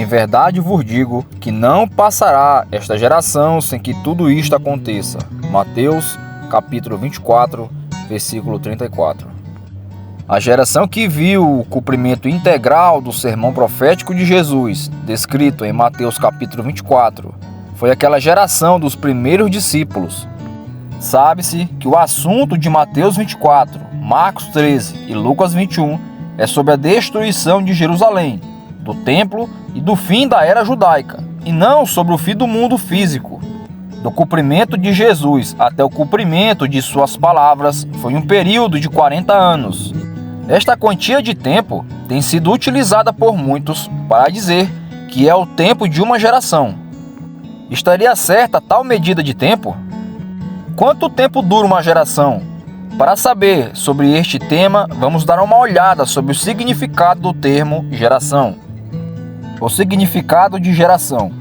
em verdade vos digo que não passará esta geração sem que tudo isto aconteça. Mateus, capítulo 24, versículo 34. A geração que viu o cumprimento integral do sermão profético de Jesus, descrito em Mateus capítulo 24, foi aquela geração dos primeiros discípulos. Sabe-se que o assunto de Mateus 24, Marcos 13 e Lucas 21 é sobre a destruição de Jerusalém, do templo e do fim da era judaica, e não sobre o fim do mundo físico. Do cumprimento de Jesus até o cumprimento de suas palavras foi um período de 40 anos. Esta quantia de tempo tem sido utilizada por muitos para dizer que é o tempo de uma geração. Estaria certa tal medida de tempo? Quanto tempo dura uma geração? Para saber sobre este tema, vamos dar uma olhada sobre o significado do termo geração. O significado de geração.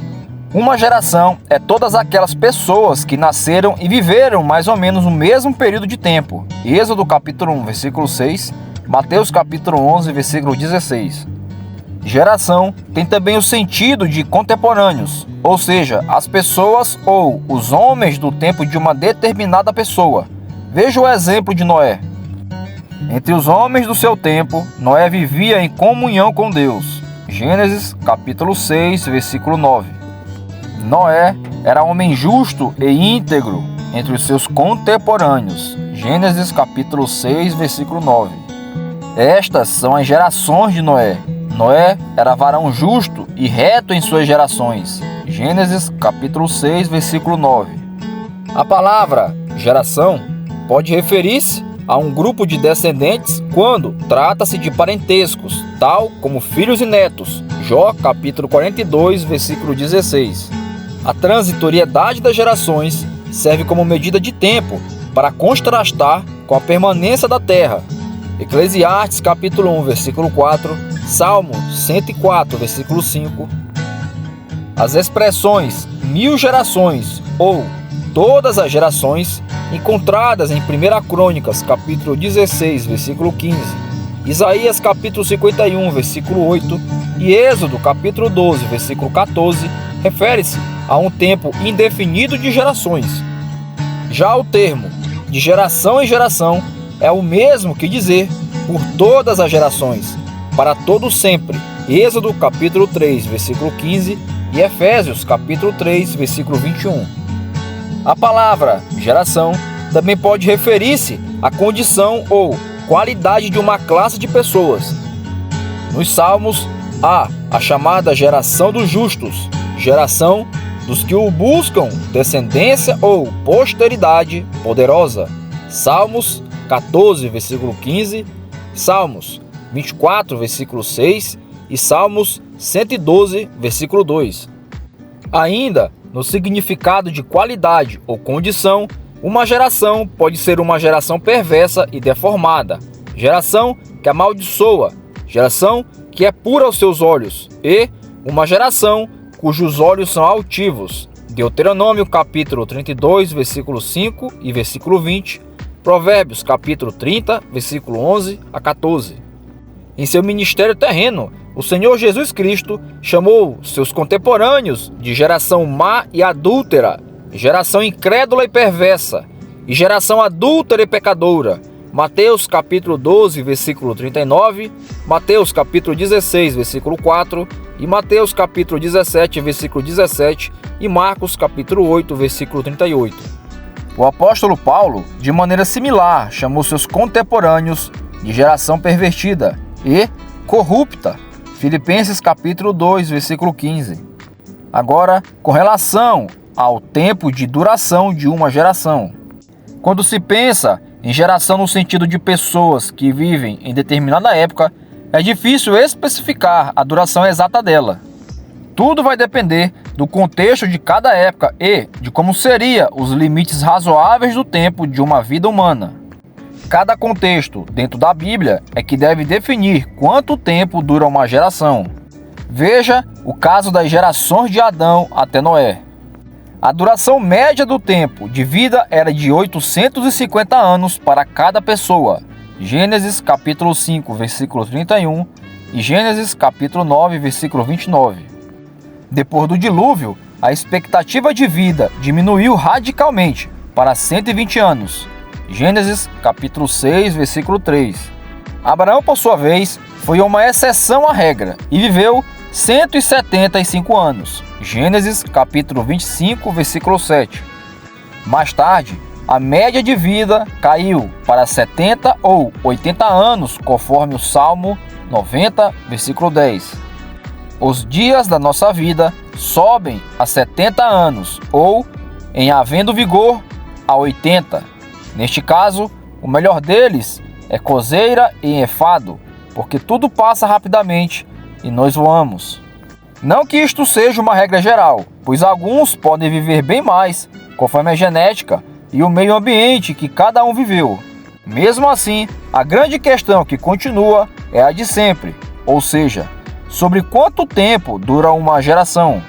Uma geração é todas aquelas pessoas que nasceram e viveram mais ou menos o mesmo período de tempo. Êxodo capítulo 1, versículo 6, Mateus capítulo 11, versículo 16. Geração tem também o sentido de contemporâneos, ou seja, as pessoas ou os homens do tempo de uma determinada pessoa. Veja o exemplo de Noé. Entre os homens do seu tempo, Noé vivia em comunhão com Deus. Gênesis capítulo 6, versículo 9. Noé era homem justo e íntegro entre os seus contemporâneos. Gênesis capítulo 6, versículo 9. Estas são as gerações de Noé. Noé era varão justo e reto em suas gerações. Gênesis capítulo 6, versículo 9. A palavra geração pode referir-se a um grupo de descendentes quando trata-se de parentescos, tal como filhos e netos. Jó capítulo 42, versículo 16. A transitoriedade das gerações serve como medida de tempo para contrastar com a permanência da terra. Eclesiastes capítulo 1, versículo 4, Salmo 104, versículo 5. As expressões 1000 gerações ou todas as gerações encontradas em 1 Crônicas capítulo 16, versículo 15, Isaías capítulo 51, versículo 8 e Êxodo capítulo 12, versículo 14, refere-se a um tempo indefinido de gerações. Já o termo de geração em geração é o mesmo que dizer por todas as gerações, para todo sempre. Êxodo capítulo 3, versículo 15 e Efésios capítulo 3, versículo 21. A palavra geração também pode referir-se à condição ou qualidade de uma classe de pessoas. Nos Salmos há a chamada geração dos justos, geração dos que o buscam, descendência ou posteridade poderosa. Salmos 14, versículo 15, Salmos 24, versículo 6 e Salmos 112, versículo 2. Ainda, no significado de qualidade ou condição, uma geração pode ser uma geração perversa e deformada, geração que amaldiçoa, geração que é pura aos seus olhos e uma geração cujos olhos são altivos. Deuteronômio capítulo 32, versículo 5 e versículo 20, Provérbios capítulo 30, versículo 11 a 14. Em seu ministério terreno, o Senhor Jesus Cristo chamou seus contemporâneos de geração má e adúltera, geração incrédula e perversa, e geração adúltera e pecadora. Mateus capítulo 12, versículo 39, Mateus capítulo 16, versículo 4, e Mateus capítulo 17, versículo 17, e Marcos capítulo 8, versículo 38. O apóstolo Paulo, de maneira similar, chamou seus contemporâneos de geração pervertida e corrupta. Filipenses capítulo 2, versículo 15. Agora, com relação ao tempo de duração de uma geração. Quando se pensa em geração no sentido de pessoas que vivem em determinada época, é difícil especificar a duração exata dela. Tudo vai depender do contexto de cada época e de como seriam os limites razoáveis do tempo de uma vida humana. Cada contexto dentro da Bíblia é que deve definir quanto tempo dura uma geração. Veja o caso das gerações de Adão até Noé. A duração média do tempo de vida era de 850 anos para cada pessoa. Gênesis capítulo 5, versículo 31 e Gênesis capítulo 9, versículo 29. Depois do dilúvio, a expectativa de vida diminuiu radicalmente para 120 anos. Gênesis capítulo 6, versículo 3. Abraão, por sua vez, foi uma exceção à regra e viveu 175 anos. Gênesis capítulo 25, versículo 7. Mais tarde, a média de vida caiu para 70 ou 80 anos, conforme o Salmo 90, versículo 10. Os dias da nossa vida sobem a 70 anos ou, em havendo vigor, a 80. Neste caso, o melhor deles é cozeira e enfado, porque tudo passa rapidamente e nós voamos. Não que isto seja uma regra geral, pois alguns podem viver bem mais, conforme a genética e o meio ambiente que cada um viveu. Mesmo assim, a grande questão que continua é a de sempre, ou seja, sobre quanto tempo dura uma geração.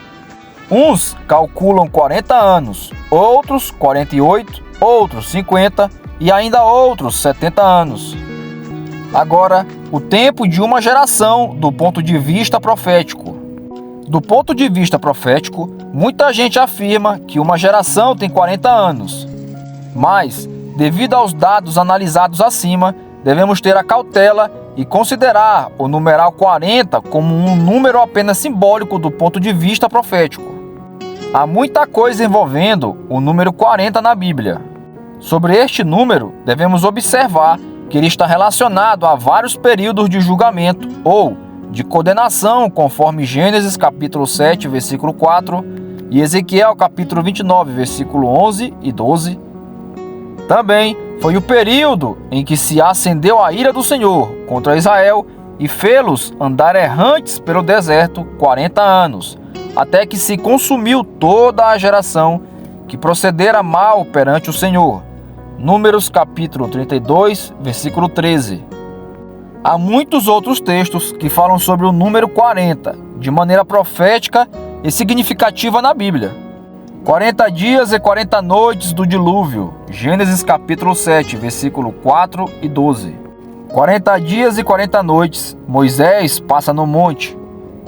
Uns calculam 40 anos, outros 48, outros 50 e ainda outros 70 anos. Agora, o tempo de uma geração do ponto de vista profético. Do ponto de vista profético, muita gente afirma que uma geração tem 40 anos. Mas, devido aos dados analisados acima, devemos ter a cautela e considerar o numeral 40 como um número apenas simbólico do ponto de vista profético. Há muita coisa envolvendo o número 40 na Bíblia. Sobre este número, devemos observar que ele está relacionado a vários períodos de julgamento ou de condenação, conforme Gênesis capítulo 7, versículo 4 e Ezequiel capítulo 29, versículo 11 e 12. Também foi o período em que se acendeu a ira do Senhor contra Israel e fê-los andar errantes pelo deserto 40 anos, até que se consumiu toda a geração que procedera mal perante o Senhor. Números capítulo 32, versículo 13. Há muitos outros textos que falam sobre o número 40, de maneira profética e significativa na Bíblia. 40 dias e 40 noites do dilúvio, Gênesis capítulo 7, versículo 4 e 12. 40 dias e 40 noites, Moisés passa no monte,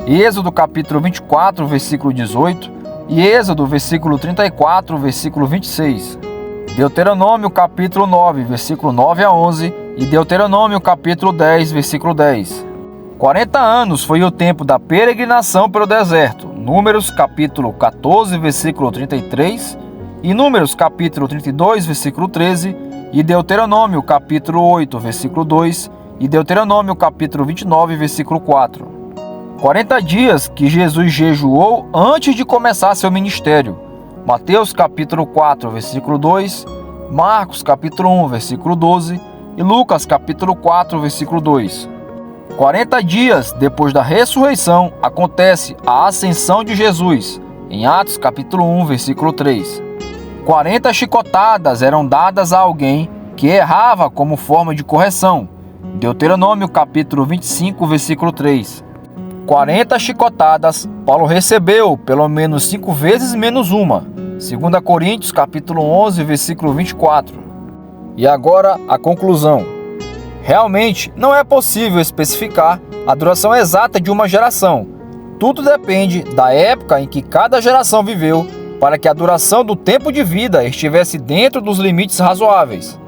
Êxodo capítulo 24, versículo 18 e Êxodo versículo 34, versículo 26. Deuteronômio capítulo 9, versículo 9 a 11 e Deuteronômio capítulo 10, versículo 10. 40 anos foi o tempo da peregrinação pelo deserto, Números capítulo 14, versículo 33 e Números capítulo 32, versículo 13 e Deuteronômio capítulo 8, versículo 2 e Deuteronômio capítulo 29, versículo 4. 40 dias que Jesus jejuou antes de começar seu ministério. Mateus capítulo 4, versículo 2, Marcos capítulo 1, versículo 12 e Lucas capítulo 4, versículo 2. 40 dias depois da ressurreição acontece a ascensão de Jesus, em Atos capítulo 1, versículo 3. 40 chicotadas eram dadas a alguém que errava como forma de correção, Deuteronômio capítulo 25, versículo 3. 40 chicotadas Paulo recebeu pelo menos 5 vezes menos uma, 2 Coríntios capítulo 11, versículo 24. E agora a conclusão. Realmente não é possível especificar a duração exata de uma geração. Tudo depende da época em que cada geração viveu para que a duração do tempo de vida estivesse dentro dos limites razoáveis.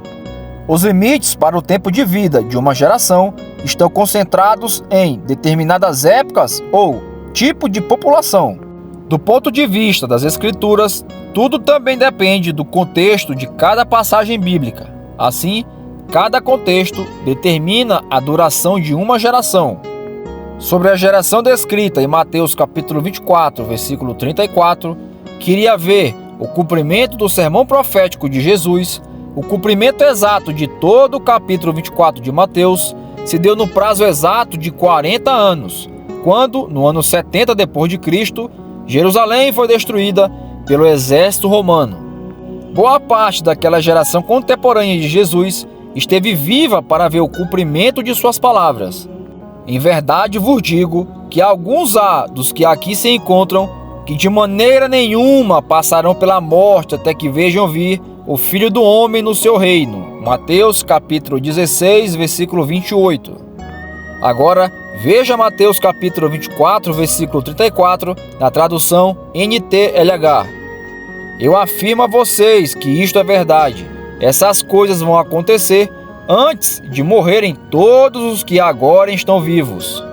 Os limites para o tempo de vida de uma geração estão concentrados em determinadas épocas ou tipo de população. Do ponto de vista das Escrituras, tudo também depende do contexto de cada passagem bíblica. Assim, cada contexto determina a duração de uma geração. Sobre a geração descrita em Mateus capítulo 24, versículo 34, queria ver o cumprimento do sermão profético de Jesus. O cumprimento exato de todo o capítulo 24 de Mateus se deu no prazo exato de 40 anos, quando, no ano 70 depois de Cristo, Jerusalém foi destruída pelo exército romano. Boa parte daquela geração contemporânea de Jesus esteve viva para ver o cumprimento de suas palavras. Em verdade vos digo que alguns há dos que aqui se encontram que de maneira nenhuma passarão pela morte até que vejam vir o Filho do Homem no seu reino. Mateus capítulo 16, versículo 28. Agora, Veja Mateus capítulo 24, versículo 34, na tradução NTLH. Eu afirmo a vocês que isto é verdade. Essas coisas vão acontecer antes de morrerem todos os que agora estão vivos.